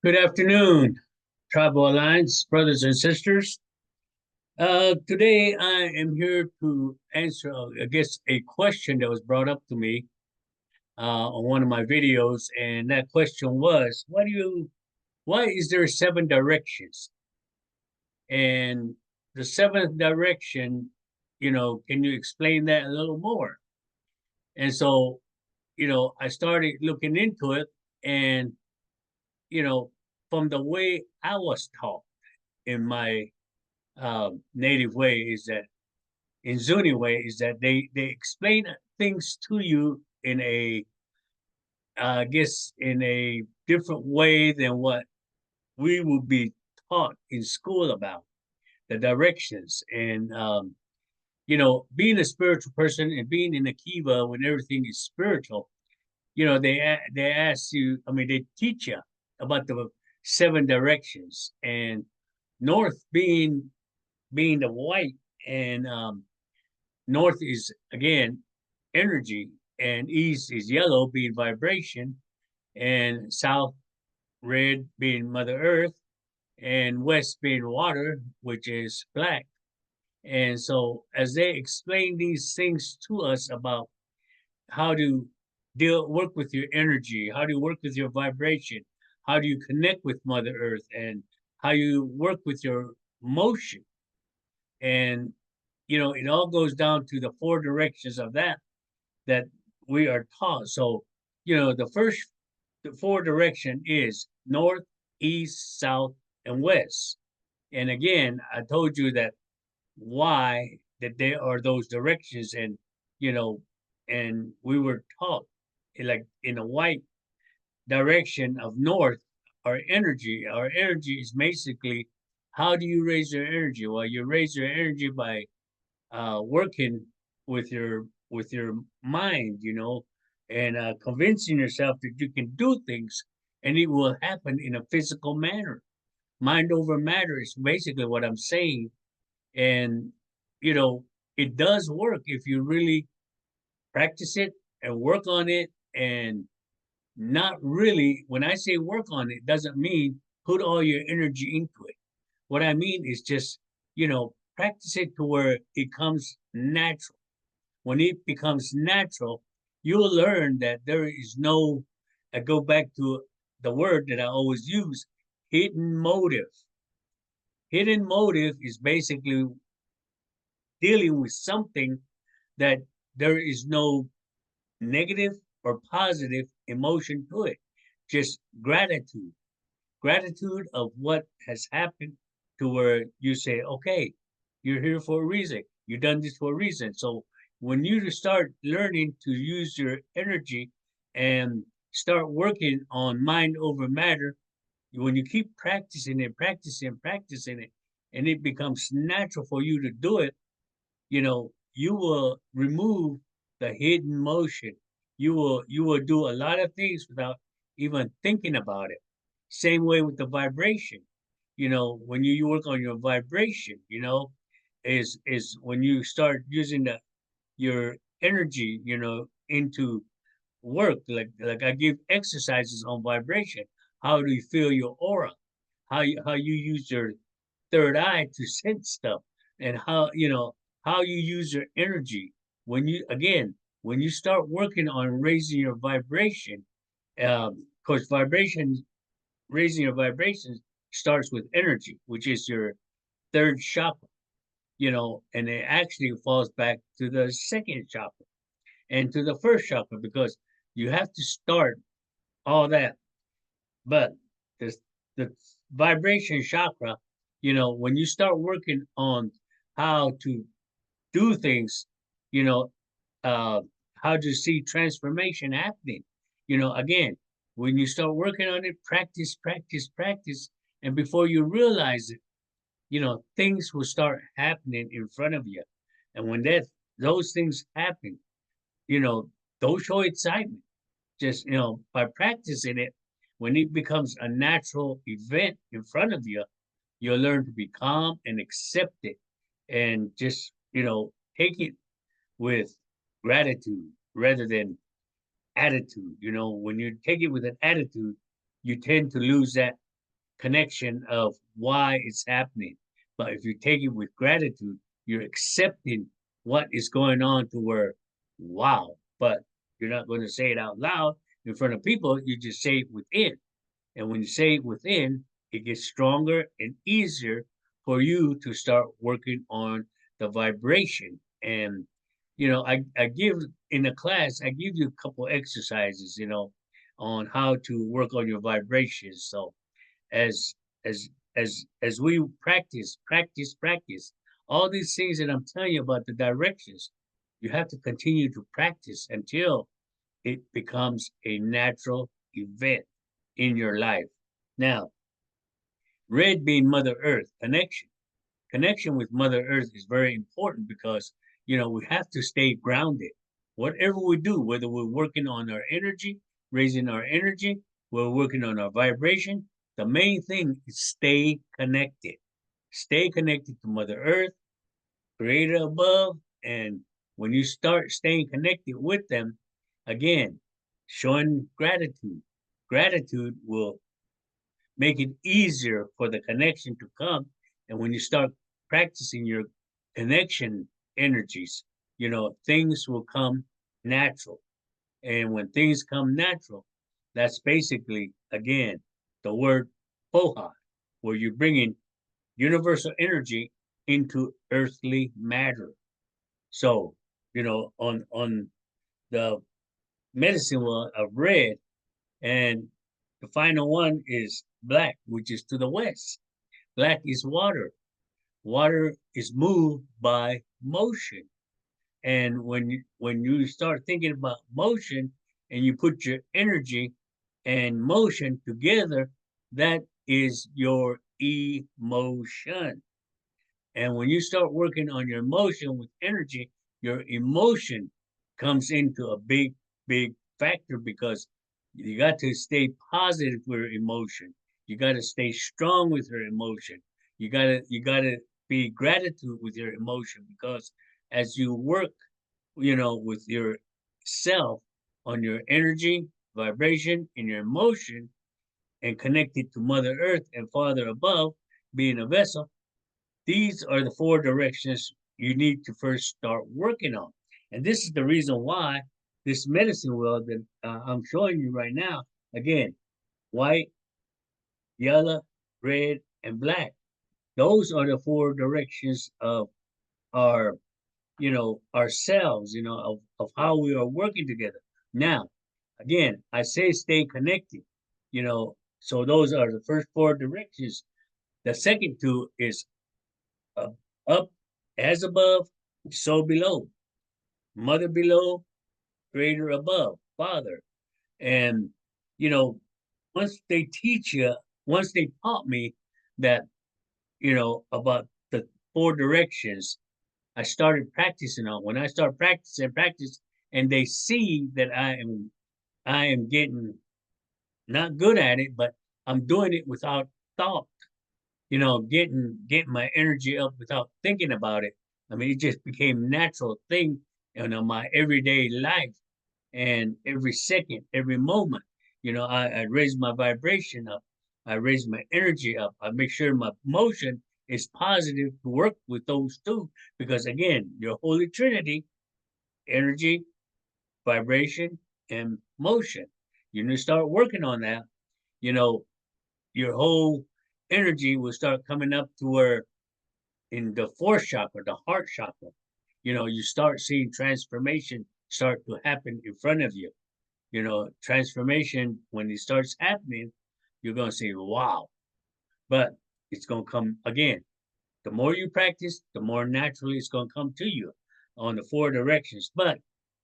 Good afternoon, Tribal Alliance brothers and sisters. Today I am here to answer, I guess, a question that was brought up to me on one of my videos, and that question was, why is there seven directions? And the seventh direction, can you explain that a little more? And so, I started looking into it, and you know, from the way I was taught in my native way is that in Zuni way is that they explain things to you in a I guess in a different way than what we would be taught in school about the directions and being a spiritual person and being in a kiva when everything is spiritual. They ask you. I mean, they teach you about the seven directions and north being the white and north is again energy, and east is yellow, being vibration, and south red being Mother Earth, and west being water, which is black. And so, as they explain these things to us about how to work with your energy, how to work with your vibration, how do you connect with Mother Earth, and how you work with your motion, and it all goes down to the four directions of that we are taught. So, the four direction is north, east, south, and west. And again, I told you that why that there are those directions, and you know, and we were taught like in a white direction of north, our energy. Our energy is basically how do you raise your energy? Well, you raise your energy by working with your mind, and convincing yourself that you can do things, and it will happen in a physical manner. Mind over matter is basically what I'm saying, and you know it does work if you really practice it and work on it, and not really. When I say work on it, doesn't mean put all your energy into it. What I mean is just practice it to where it comes natural. When it becomes natural, you'll learn that there is no, I go back to the word that I always use, hidden motive. Hidden motive is basically dealing with something that there is no negative or positive emotion to it, just gratitude. Gratitude of what has happened to where you say, okay, you're here for a reason. You've done this for a reason. So when you start learning to use your energy and start working on mind over matter, when you keep practicing it, practicing it, and it becomes natural for you to do it, you will remove the hidden motion. You will do a lot of things without even thinking about it. Same way with the vibration. When you work on your vibration, is when you start using your energy, into work. Like I give exercises on vibration. How do you feel your aura? How you use your third eye to sense stuff, and how you use your energy when you start working on raising your vibration. Because raising your vibrations starts with energy, which is your third chakra, and it actually falls back to the second chakra and to the first chakra, because you have to start all that. But the vibration chakra, when you start working on how to do things, you know, uh, how to see transformation happening, again, when you start working on it, practice, and before you realize it, things will start happening in front of you. And when those things happen, you know, those show excitement. Just, by practicing it, when it becomes a natural event in front of you, you'll learn to be calm and accept it, and just, take it with gratitude rather than attitude. When you take it with an attitude, you tend to lose that connection of why it's happening. But if you take it with gratitude, you're accepting what is going on to where, wow, but you're not going to say it out loud in front of people. You just say it within. And when you say it within, it gets stronger and easier for you to start working on the vibration. And, I give in the class, I give you a couple exercises, on how to work on your vibrations. So as as as we practice all these things that I'm telling you about the directions, you have to continue to practice until it becomes a natural event in your life. Now, red being Mother Earth, connection with Mother Earth is very important because we have to stay grounded. Whatever we do, whether we're working on our energy, raising our energy, we're working on our vibration, the main thing is stay connected. Stay connected to Mother Earth, Creator above, and when you start staying connected with them, again, showing gratitude. Gratitude will make it easier for the connection to come. And when you start practicing your connection energies, things will come natural. And when things come natural, that's basically, again, the word poha, where you're bringing universal energy into earthly matter. So, on the medicine wheel of red, and the final one is black, which is to the west. Black is water. Water is moved by motion. And when you start thinking about motion and you put your energy and motion together, that is your emotion. And when you start working on your emotion with energy, your emotion comes into a big, big factor because you got to stay positive with your emotion. You got to stay strong with your emotion. You gotta be gratitude with your emotion because as you work, with yourself on your energy, vibration, and your emotion, and connected to Mother Earth and Father above, being a vessel, these are the four directions you need to first start working on. And this is the reason why this medicine wheel that I'm showing you right now, again, white, yellow, red, and black. Those are the four directions of our, ourselves, of how we are working together. Now, again, I say stay connected, so those are the first four directions. The second two is uh, up as above, so below. Mother below, Creator above, Father. And, you know, once they teach you, once they taught me that, about the four directions, I started practicing on. When I start practice, and they see that I am getting not good at it, but I'm doing it without thought. Getting my energy up without thinking about it. I mean, it just became natural thing, my everyday life, and every second, every moment. I raise my vibration up, I raise my energy up, I make sure my motion is positive to work with those two, because again, your Holy Trinity, energy, vibration, and motion. You need to start working on that. You know, your whole energy will start coming up to where in the fourth chakra, the heart chakra, you start seeing transformation start to happen in front of you. Transformation, when it starts happening, you're going to say, wow. But it's going to come again. The more you practice, the more naturally it's going to come to you on the four directions. But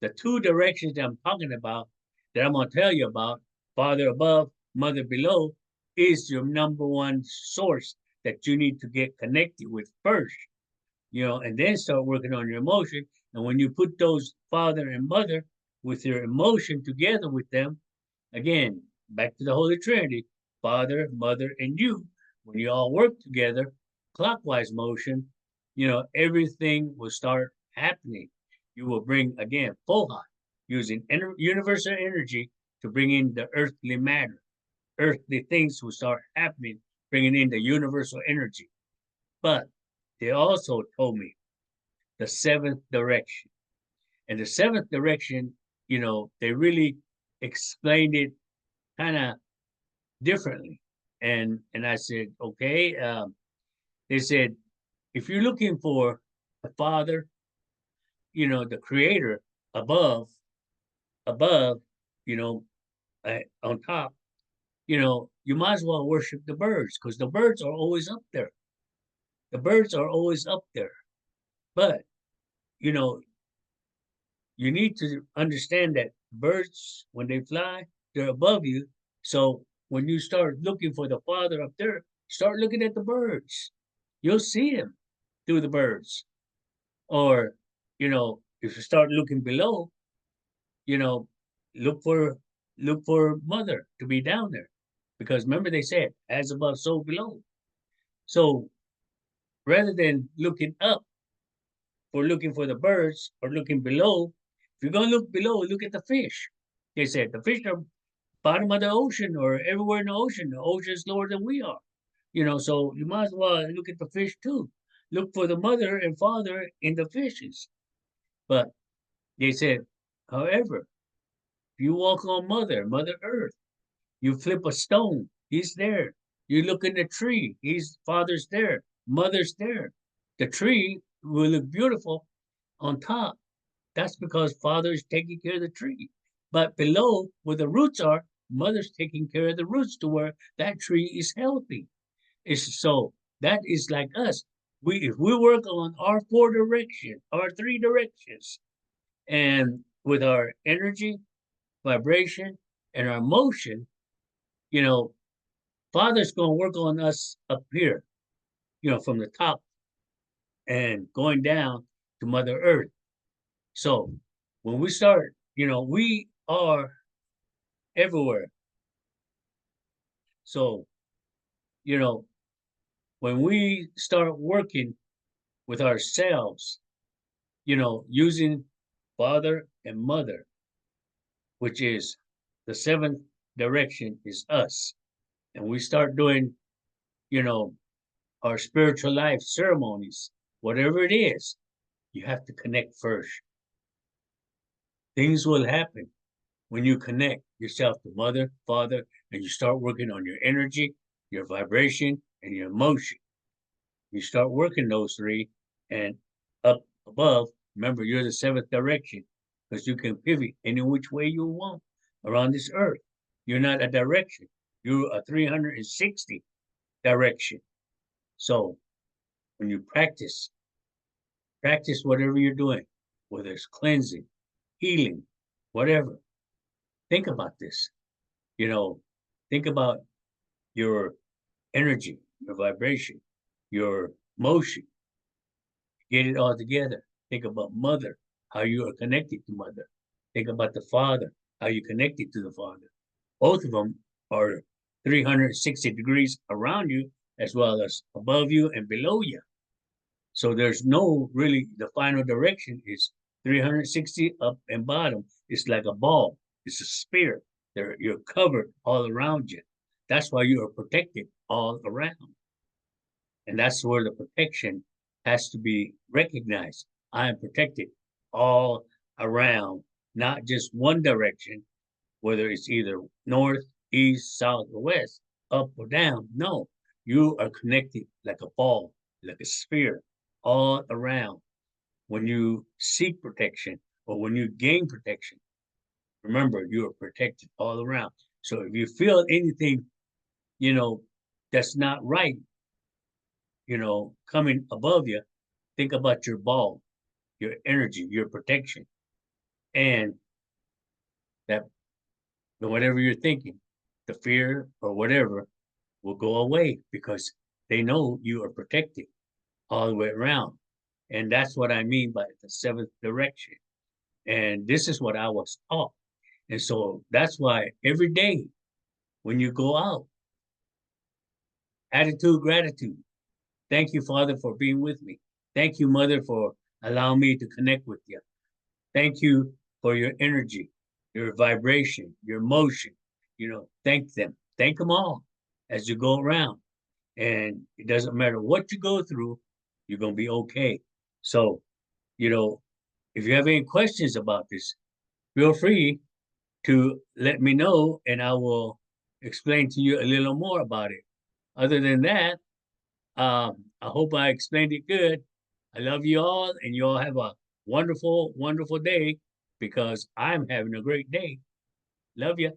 the two directions that I'm talking about, that I'm going to tell you about, Father above, Mother below, is your number one source that you need to get connected with first, and then start working on your emotion. And when you put those Father and Mother with your emotion together with them, again, back to the Holy Trinity, Father, Mother, and you, when you all work together, clockwise motion, everything will start happening. You will bring, again, Foha, using universal energy to bring in the earthly matter. Earthly things will start happening bringing in the universal energy. But they also told me the seventh direction. And the seventh direction, they really explained it kind of differently. And I said, okay. They said, if you're looking for the Father, the Creator above, you know, on top, you might as well worship the birds because the birds are always up there. The birds are always up there. But, you know, you need to understand that birds, when they fly, they're above you. So when you start looking for the Father up there, start looking at the birds. You'll see him through the birds. Or, if you start looking below, you know, look for mother to be down there. Because remember they said, as above, so below. So rather than looking up for looking for the birds or looking below, if you're gonna look below, look at the fish. They said the fish are bottom of the ocean or everywhere in the ocean. The ocean is lower than we are. So you might as well look at the fish too. Look for the mother and father in the fishes. But they said, however, if you walk on Mother Earth, you flip a stone, he's there. You look in the tree, father's there, mother's there. The tree will look beautiful on top. That's because father is taking care of the tree. But below, where the roots are, mother's taking care of the roots to where that tree is healthy. It's so that is like us. If we work on our our three directions, and with our energy, vibration, and our motion, you know, Father's going to work on us up here, from the top and going down to Mother Earth. So when we start, we are everywhere. So, you know, when we start working with ourselves, using Father and Mother, which is the seventh direction is us. And we start doing, you know, our spiritual life ceremonies, whatever it is, you have to connect first. Things will happen when you connect yourself to Mother, Father, and you start working on your energy, your vibration, and your emotion. You start working those three, and up above, remember, you're the seventh direction because you can pivot any which way you want around this earth. You're not a direction, you're a 360 direction. So when you practice whatever you're doing, whether it's cleansing, healing, whatever. Think about this. Think about your energy, your vibration, your motion. Get it all together. Think about Mother, how you are connected to Mother. Think about the Father, how you connected to the Father. Both of them are 360 degrees around you, as well as above you and below you. So there's no really, the final direction is 360 up and bottom. It's like a ball. It's a sphere. You're covered all around you. That's why you are protected all around. And that's where the protection has to be recognized. I am protected all around, not just one direction, whether it's either north, east, south, or west, up or down. No, you are connected like a ball, like a sphere, all around. When you seek protection or when you gain protection, remember you are protected all around. So if you feel anything, you know, that's not right, coming above you, think about your ball, your energy, your protection, and that whatever you're thinking, the fear or whatever will go away because they know you are protected all the way around. And that's what I mean by the seventh direction. And this is what I was taught. And so that's why every day when you go out, attitude, gratitude. Thank you, Father, for being with me. Thank you, Mother, for allowing me to connect with you. Thank you for your energy, your vibration, your motion. Thank them. Thank them all as you go around. And it doesn't matter what you go through, you're going to be okay. So, you know, if you have any questions about this, feel free to let me know and I will explain to you a little more about it. Other than that, I hope I explained it good. I love you all, and you all have a wonderful, wonderful day because I'm having a great day. Love you.